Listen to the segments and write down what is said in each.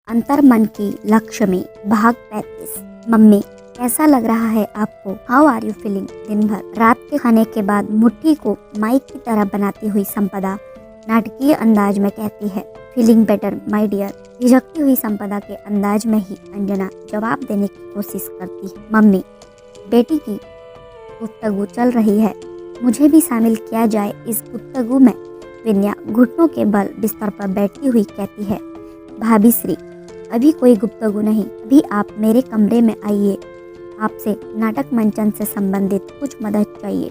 अंतर्मन की लक्ष्मी भाग 35। मम्मी, कैसा लग रहा है आपको? How are you feeling? दिन भर रात के खाने के बाद मुट्ठी को माइक की तरह बनाती हुई संपदा नाटकीय अंदाज में कहती है, फीलिंग बेटर माय डियर। झिझकती हुई संपदा के अंदाज में ही अंजना जवाब देने की कोशिश करती है, मम्मी, बेटी की गुफ्तगू चल रही है, मुझे भी शामिल किया जाए इस गुफ्तगू में। विन्या घुटनों के बल बिस्तर पर बैठी हुई कहती है, भाभी श्री, अभी कोई गुफ्तगू नहीं, अभी आप मेरे कमरे में आइए, आपसे नाटक मंचन से संबंधित कुछ मदद चाहिए।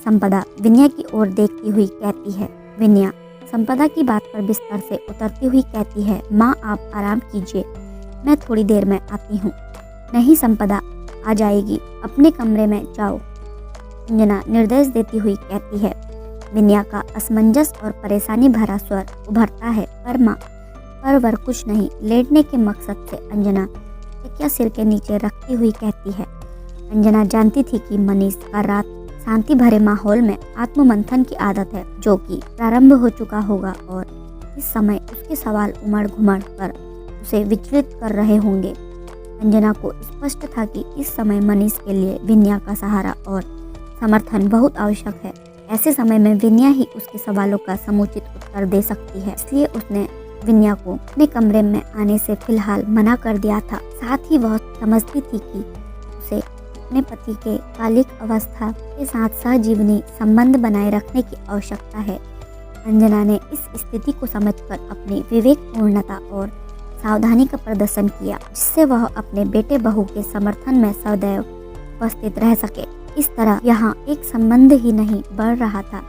संपदा विन्या की ओर देखती हुई कहती है। विन्या संपदा की बात पर बिस्तर से उतरती हुई कहती है, माँ आप आराम कीजिए, मैं थोड़ी देर में आती हूँ। नहीं संपदा आ जाएगी, अपने कमरे में जाओ, अंजना निर्देश देती हुई कहती है। विन्या का असमंजस और परेशानी भरा स्वर उभरता है, पर माँ, पर वर कुछ नहीं। लेटने के मकसद से अंजना तकिया सिर के नीचे रखती हुई कहती है। अंजना जानती थी कि मनीष का रात शांति भरे माहौल में आत्ममंथन की आदत है, जो कि प्रारंभ हो चुका होगा और इस समय उसके सवाल उमड़ घुमड़ कर उसे विचलित कर रहे होंगे। अंजना को स्पष्ट था कि इस समय मनीष के लिए विन्या का सहारा और समर्थन बहुत आवश्यक है। ऐसे समय में विन्या ही उसके सवालों का समुचित उत्तर दे सकती है, इसलिए उसने विन्या को अपने कमरे में आने से फिलहाल मना कर दिया था। साथ ही वह समझती थी कि उसे अपने पति के बालिक अवस्था के साथ सहजीवनी संबंध बनाए रखने की आवश्यकता है। अंजना ने इस स्थिति को समझकर अपनी विवेकपूर्णता और सावधानी का प्रदर्शन किया, जिससे वह अपने बेटे बहू के समर्थन में सदैव उपस्थित रह सके। इस तरह यहाँ एक संबंध ही नहीं बढ़ रहा था,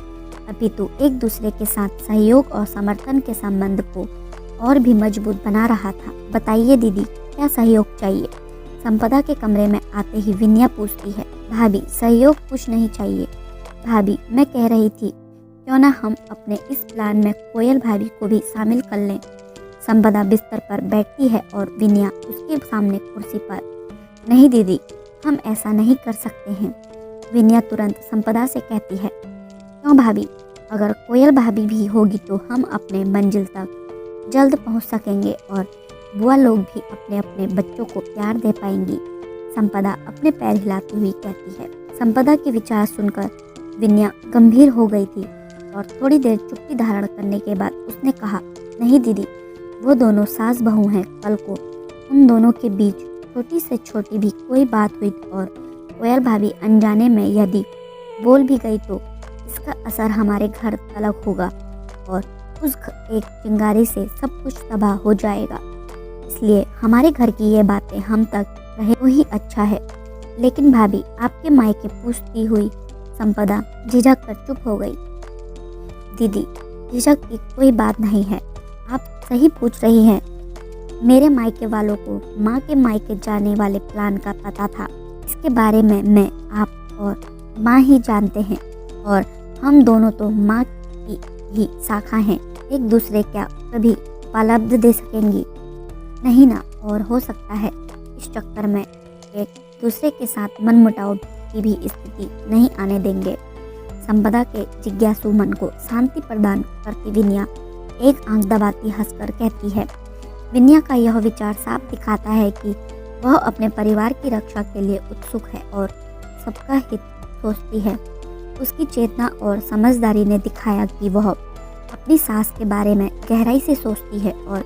अपितु एक दूसरे के साथ सहयोग और समर्थन के संबंध को और भी मजबूत बना रहा था। बताइए दीदी, क्या सहयोग चाहिए? संपदा के कमरे में आते ही विन्या पूछती है। भाभी, सहयोग कुछ नहीं चाहिए। भाभी, मैं कह रही थी, क्यों ना हम अपने इस प्लान में कोयल भाभी को भी शामिल कर लें। संपदा बिस्तर पर बैठती है और विन्या उसके सामने कुर्सी पर। नहीं दीदी, हम ऐसा नहीं कर सकते हैं। विन्या तुरंत संपदा से कहती है। क्यों भाभी, अगर कोयल भाभी भी होगी तो हम अपने मंजिल तक जल्द पहुंच सकेंगे और बुआ लोग भी अपने अपने बच्चों को प्यार दे पाएंगी। संपदा अपने पैर हिलाती हुई कहती है। संपदा के विचार सुनकर विन्या गंभीर हो गई थी और थोड़ी देर चुप्पी धारण करने के बाद उसने कहा, नहीं दीदी, वो दोनों सास बहू हैं, कल को उन दोनों के बीच छोटी से छोटी भी कोई बात हुई और कोयल भाभी अनजाने में यदि बोल भी गई तो इसका असर हमारे घर तलक होगा और उस एक चिंगारी से सब कुछ तबाह हो जाएगा। इसलिए हमारे घर की ये बातें हम तक रहे तो ही अच्छा है। लेकिन भाभी, आपके मायके पूछती हुई संपदा झिझक कर चुप हो गई। दीदी, झिझक की कोई बात नहीं है, आप सही पूछ रही हैं। मेरे मायके वालों को माँ के मायके जाने वाले प्लान का पता था। इसके बारे में मैं, आप और माँ ही जानते हैं और हम दोनों तो माँ की ही शाखा हैं। एक दूसरे क्या कभी उपलब्ध दे सकेंगी? नहीं ना, और हो सकता है इस चक्कर में एक दूसरे के साथ मनमुटाव की भी स्थिति नहीं आने देंगे। संपदा के जिज्ञासु मन को शांति प्रदान करती विन्या एक आंख दबाती हंसकर कहती है। विन्या का यह विचार साफ दिखाता है कि वह अपने परिवार की रक्षा के लिए उत्सुक है और सबका हित सोचती है। उसकी चेतना और समझदारी ने दिखाया कि वह अपनी सास के बारे में गहराई से सोचती है और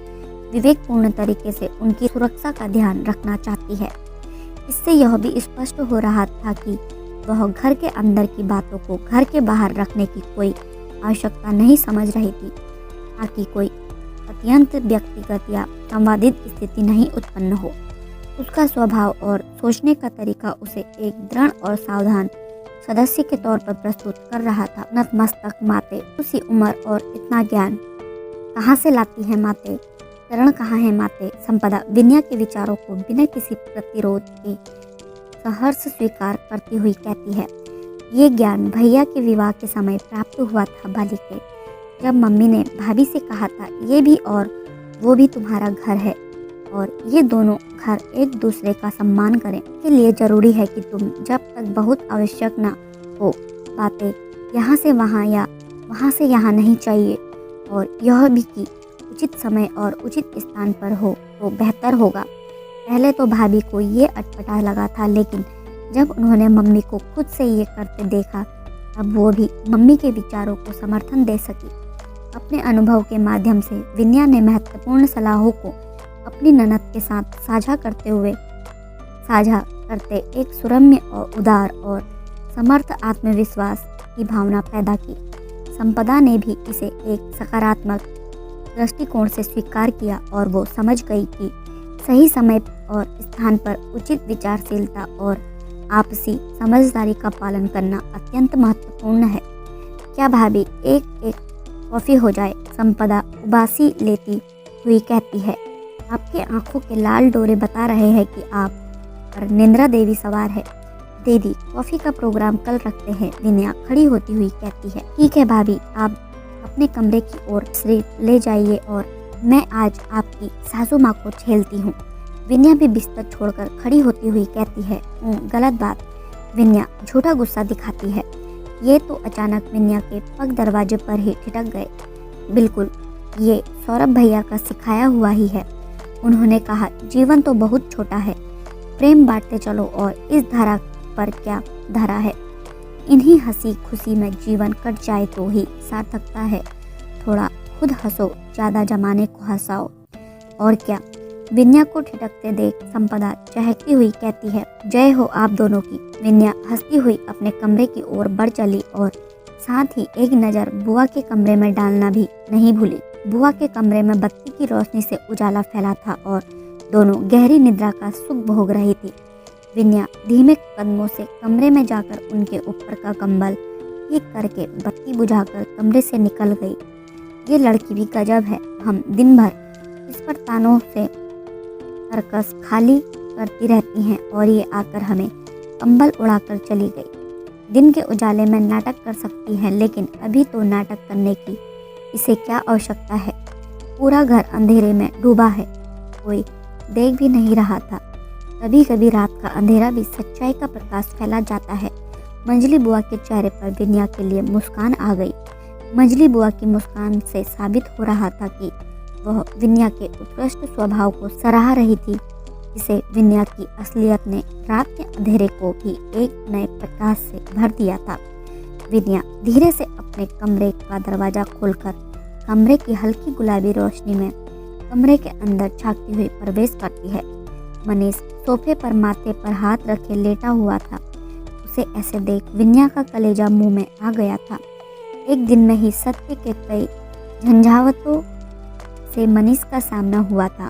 विवेकपूर्ण तरीके से उनकी सुरक्षा का ध्यान रखना चाहती है। इससे यह भी स्पष्ट हो रहा था कि वह घर के अंदर की बातों को घर के बाहर रखने की कोई आवश्यकता नहीं समझ रही थी, ताकि कोई अत्यंत व्यक्तिगत या संवादित स्थिति नहीं उत्पन्न हो। उसका स्वभाव और सोचने का तरीका उसे एक दृढ़ और सावधान सदस्य के तौर पर प्रस्तुत कर रहा था। नतमस्तक माते, उसी उम्र और इतना ज्ञान कहाँ से लाती है माते, चरण कहाँ है माते? संपदा विन्या के विचारों को बिना किसी प्रतिरोध के सहर्ष स्वीकार करती हुई कहती है। ये ज्ञान भैया के विवाह के समय प्राप्त हुआ था बालिके, जब मम्मी ने भाभी से कहा था, ये भी और वो भी तुम्हारा घर है और ये दोनों घर एक दूसरे का सम्मान करें। इसके लिए जरूरी है कि तुम जब तक बहुत आवश्यक ना हो, बातें यहाँ से वहाँ या वहाँ से यहाँ नहीं चाहिए, और यह भी कि उचित समय और उचित स्थान पर हो। तो बेहतर होगा। पहले तो भाभी को ये अटपटा लगा था, लेकिन जब उन्होंने मम्मी को खुद से ये करते देखा, अब वो भी मम्मी के विचारों को समर्थन दे सकी। अपने अनुभव के माध्यम से विनया ने महत्वपूर्ण सलाहों को अपनी ननद के साथ साझा करते एक सुरम्य और उदार और समर्थ आत्मविश्वास की भावना पैदा की। संपदा ने भी इसे एक सकारात्मक दृष्टिकोण से स्वीकार किया और वो समझ गई कि सही समय और स्थान पर उचित विचारशीलता और आपसी समझदारी का पालन करना अत्यंत महत्वपूर्ण है। क्या भाभी एक कॉफ़ी हो जाए? संपदा उबासी लेती हुई कहती है। आपके आंखों के लाल डोरे बता रहे हैं कि आप पर निंद्रा देवी सवार है। दीदी, कॉफ़ी का प्रोग्राम कल रखते हैं। विनया खड़ी होती हुई कहती है। ठीक है भाभी, आप अपने कमरे की ओर सिर्फ ले जाइए और मैं आज आपकी सासू माँ को झेलती हूँ। विनया भी बिस्तर छोड़कर खड़ी होती हुई कहती है। गलत बात। विनया झूठा गुस्सा दिखाती है। ये तो अचानक विनया के पग दरवाजे पर ही ठिठक गए। बिल्कुल, ये सौरभ भैया का सिखाया हुआ ही है। उन्होंने कहा, जीवन तो बहुत छोटा है, प्रेम बांटते चलो और इस धारा पर क्या धरा है। इन्हीं हंसी खुशी में जीवन कट जाए तो ही सार्थकता है। थोड़ा खुद हंसो, ज़्यादा जमाने को हंसाओ। और क्या। विनया को ठिठकते देख संपदा चहकती हुई कहती है, जय हो आप दोनों की। विनया हंसती हुई अपने कमरे की ओर बढ़ चली और साथ ही एक नज़र बुआ के कमरे में डालना भी नहीं भूली। बुआ के कमरे में बत्ती की रोशनी से उजाला फैला था और दोनों गहरी निद्रा का सुख भोग रही थी। विनया धीमे कदमों से कमरे में जाकर उनके ऊपर का कंबल ठीक करके बत्ती बुझाकर कमरे से निकल गई। ये लड़की भी गजब है। हम दिन भर इस पर तानों से सर्कस खाली करती रहती हैं और ये आकर हमें कंबल उड़ाकर चली गई। दिन के उजाले में नाटक कर सकती है, लेकिन अभी तो नाटक करने की इसे क्या आवश्यकता है। पूरा घर अंधेरे में डूबा है, कोई देख भी नहीं रहा था। कभी कभी रात का अंधेरा भी सच्चाई का प्रकाश फैला जाता है। मंजली बुआ के चेहरे पर विनया के लिए मुस्कान आ गई। मंजली बुआ की मुस्कान से साबित हो रहा था कि वह विनया के उत्कृष्ट स्वभाव को सराह रही थी, जिसे विनया की असलियत ने रात के अंधेरे को भी एक नए प्रकाश से भर दिया था। विनया धीरे से अपने कमरे का दरवाजा खोलकर कमरे की हल्की गुलाबी रोशनी में कमरे के अंदर झांकती हुई प्रवेश करती है। मनीष सोफे पर माथे पर हाथ रखे लेटा हुआ था। उसे ऐसे देख विनया का कलेजा मुंह में आ गया था। एक दिन में ही सत्य के कई झंझावतों से मनीष का सामना हुआ था।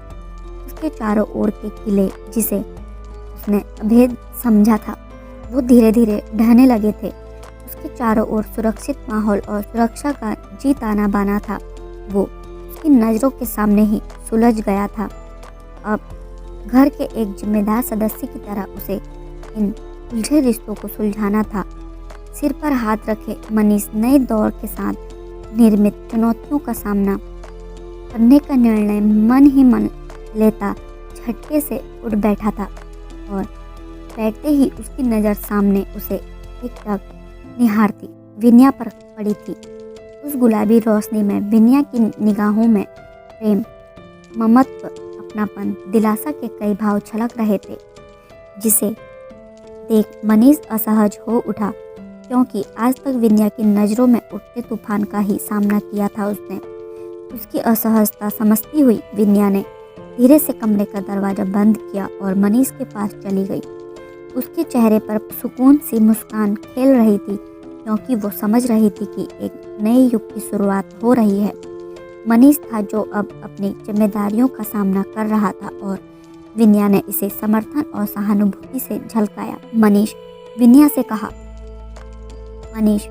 उसके चारों ओर के किले, जिसे उसने अभेद समझा था, वो धीरे धीरे ढहने लगे थे। उसके चारों ओर सुरक्षित माहौल और सुरक्षा का जी ताना बाना था। वो उसकी नज़रों के सामने ही सुलझ गया था। अब घर के एक जिम्मेदार सदस्य की तरह उसे इन उलझे रिश्तों को सुलझाना था। सिर पर हाथ रखे मनीष नए दौर के साथ निर्मित चुनौतियों का सामना करने का निर्णय मन ही मन लेता झटके से उठ बैठा था और बैठते ही उसकी नज़र सामने उसे एकटक निहारती विनया पर पड़ी थी। उस गुलाबी रोशनी में विनया की निगाहों में प्रेम, ममत्व, अपनापन, दिलासा के कई भाव छलक रहे थे, जिसे देख मनीष असहज हो उठा, क्योंकि आज तक विनया की नज़रों में उठते तूफान का ही सामना किया था उसने। उसकी असहजता समझती हुई विनया ने धीरे से कमरे का दरवाज़ा बंद किया और मनीष के पास चली गई। उसके चेहरे पर सुकून सी मुस्कान खेल रही थी, क्योंकि वो समझ रही थी कि एक नए युग की शुरुआत हो रही है। मनीष था जो अब अपनी जिम्मेदारियों का सामना कर रहा था और विनया ने इसे समर्थन और सहानुभूति से झलकाया। मनीष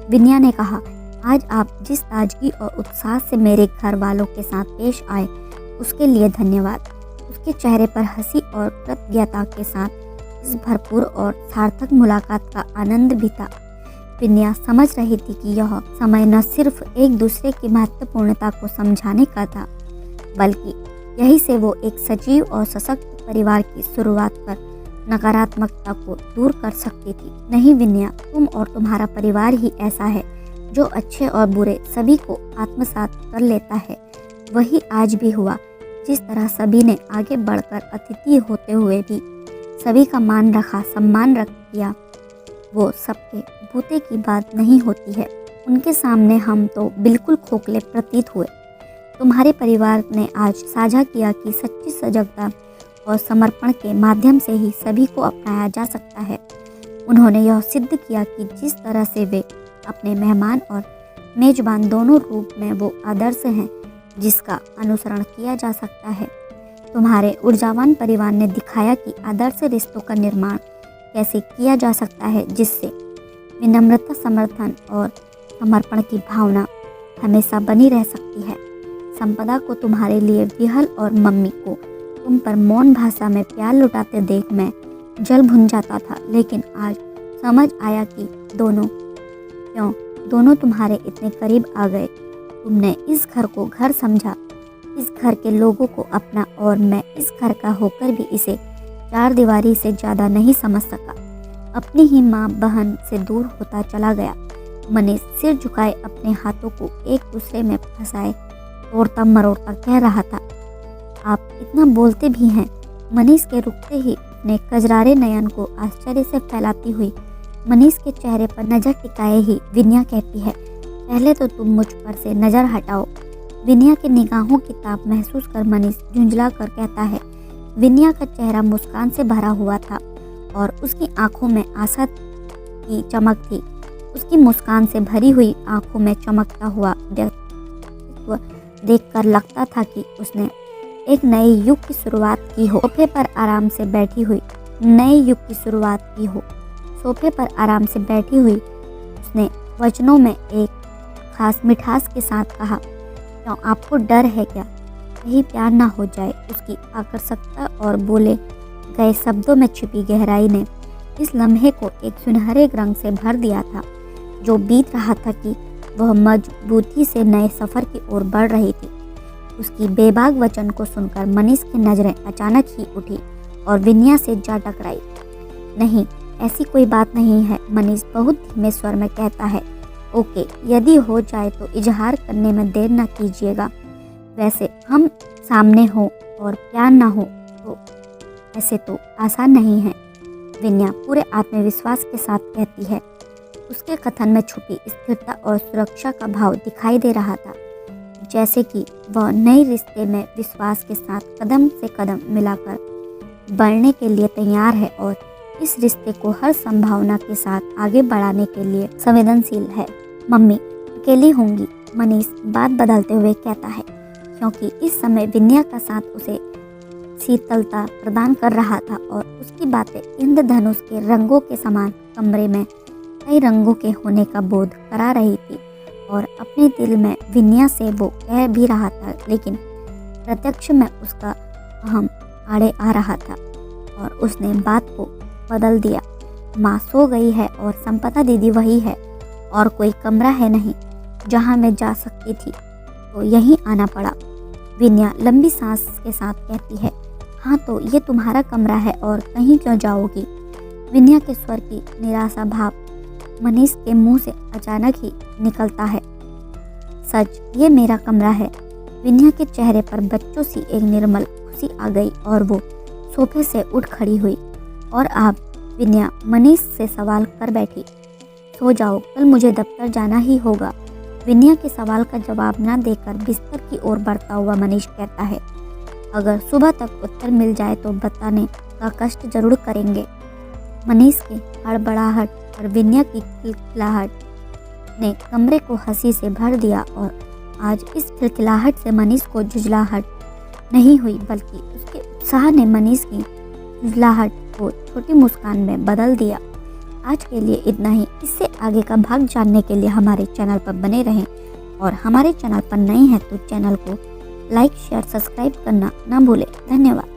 विनया ने कहा, आज आप जिस ताजगी और उत्साह से मेरे घर वालों के साथ पेश आए, उसके लिए धन्यवाद। उसके चेहरे पर हंसी और कृतज्ञता के साथ इस भरपूर और सार्थक मुलाकात का आनंद भी था। विनया समझ रही थी कि यह समय न सिर्फ एक दूसरे की महत्वपूर्णता को समझाने का था, बल्कि यही से वो एक सजीव और सशक्त परिवार की शुरुआत कर नकारात्मकता को दूर कर सकती थी। नहीं विनया, तुम और तुम्हारा परिवार ही ऐसा है जो अच्छे और बुरे सभी को आत्मसात कर लेता है। वही आज भी हुआ। जिस तरह सभी ने आगे बढ़कर अतिथि होते हुए भी सभी का मान रखा, सम्मान रख किया, वो सबके बूते की बात नहीं होती है। उनके सामने हम तो बिल्कुल खोखले प्रतीत हुए। तुम्हारे परिवार ने आज साझा किया कि सच्ची सजगता और समर्पण के माध्यम से ही सभी को अपनाया जा सकता है। उन्होंने यह सिद्ध किया कि जिस तरह से वे अपने मेहमान और मेजबान दोनों रूप में वो आदर्श हैं जिसका अनुसरण किया जा सकता है। तुम्हारे ऊर्जावान परिवार ने दिखाया कि आदर्श रिश्तों का निर्माण कैसे किया जा सकता है, जिससे विनम्रता, समर्थन और समर्पण की भावना हमेशा बनी रह सकती है। संपदा को तुम्हारे लिए विहल और मम्मी को तुम पर मौन भाषा में प्यार लुटाते देख मैं जल भुन जाता था, लेकिन आज समझ आया कि दोनों तुम्हारे इतने करीब आ गए। तुमने इस घर को घर समझा, इस घर के लोगों को अपना, और मैं इस घर का होकर भी इसे चार दीवारी से ज़्यादा नहीं समझ सका। अपनी ही माँ बहन से दूर होता चला गया। मनीष सिर झुकाए अपने हाथों को एक दूसरे में फंसाए तोड़ता मरोड़ता कह रहा था, आप इतना बोलते भी हैं। मनीष के रुकते ही अपने कजरारे नयन को आश्चर्य से फैलाती हुई मनीष के चेहरे पर नजर टिकाए ही विनया कहती है, पहले तो तुम मुझ पर से नजर हटाओ। विनया के निगाहों की ताप महसूस कर मनीष झुंझला कर कहता है। विनया का चेहरा मुस्कान से भरा हुआ था और उसकी आंखों में आशा की चमक थी। उसकी मुस्कान से भरी हुई आंखों में चमकता हुआ व्यक्तित्व देखकर लगता था कि उसने एक नए युग की शुरुआत की हो। सोफे पर आराम से बैठी हुई नए युग की शुरुआत की हो। सोफे पर आराम से बैठी हुई उसने वचनों में एक खास मिठास के साथ कहा, क्यों आपको डर है क्या? कहीं प्यार ना हो जाए। उसकी आकर्षकता और बोले गए शब्दों में छिपी गहराई ने इस लम्हे को एक सुनहरे रंग से भर दिया था, जो बीत रहा था कि वह मजबूती से नए सफ़र की ओर बढ़ रही थी। उसकी बेबाक वचन को सुनकर मनीष की नज़रें अचानक ही उठी और विनया से जा टकराई। नहीं, ऐसी कोई बात नहीं है, मनीष बहुत धीमे स्वर में कहता है। ओके, यदि हो जाए तो इजहार करने में देर न कीजिएगा। वैसे हम सामने हो और प्यार ना हो तो ऐसे तो आसान नहीं है, विनया पूरे आत्मविश्वास के साथ कहती है। उसके कथन में छुपी स्थिरता और सुरक्षा का भाव दिखाई दे रहा था, जैसे कि वह नए रिश्ते में विश्वास के साथ कदम से कदम मिलाकर बढ़ने के लिए तैयार है और इस रिश्ते को हर संभावना के साथ आगे बढ़ाने के लिए संवेदनशील है। मम्मी अकेली होंगी, मनीष बात बदलते हुए कहता है, क्योंकि इस समय विनया का साथ उसे शीतलता प्रदान कर रहा था और उसकी बातें इंद्रधनुष के रंगों के समान कमरे में कई रंगों के होने का बोध करा रही थी। और अपने दिल में विनया से वो कह भी रहा था, लेकिन प्रत्यक्ष में उसका अहम आड़े आ रहा था और उसने बात को बदल दिया। माँ सो गई है और संपदा दीदी वही है और कोई कमरा है नहीं जहाँ मैं जा सकती थी, तो यहीं आना पड़ा। विनया लंबी सांस के साथ कहती है, हाँ तो ये तुम्हारा कमरा है और कहीं क्यों जाओगी? विनया के स्वर की निराशा भाव मनीष के मुंह से अचानक ही निकलता है। सच, ये मेरा कमरा है। विनया के चेहरे पर बच्चों सी एक निर्मल खुशी आ गई और वो सोफे से उठ खड़ी हुई। और आप? विनया मनीष से सवाल कर बैठी। सो जाओ, कल मुझे दफ्तर जाना ही होगा। विनया के सवाल का जवाब न देकर बिस्तर की ओर बढ़ता हुआ मनीष कहता है, अगर सुबह तक उत्तर मिल जाए तो बताने का कष्ट जरूर करेंगे। मनीष की हड़बड़ाहट और विनया की खिलखिलाहट ने कमरे को हंसी से भर दिया और आज इस खिलखिलाहट से मनीष को झुंझलाहट नहीं हुई, बल्कि उसके उत्साह ने मनीष की झुंझलाहट को छोटी मुस्कान में बदल दिया। आज के लिए इतना ही। इससे आगे का भाग जानने के लिए हमारे चैनल पर बने रहें और हमारे चैनल पर नए हैं तो चैनल को लाइक, शेयर, सब्सक्राइब करना ना भूलें। धन्यवाद।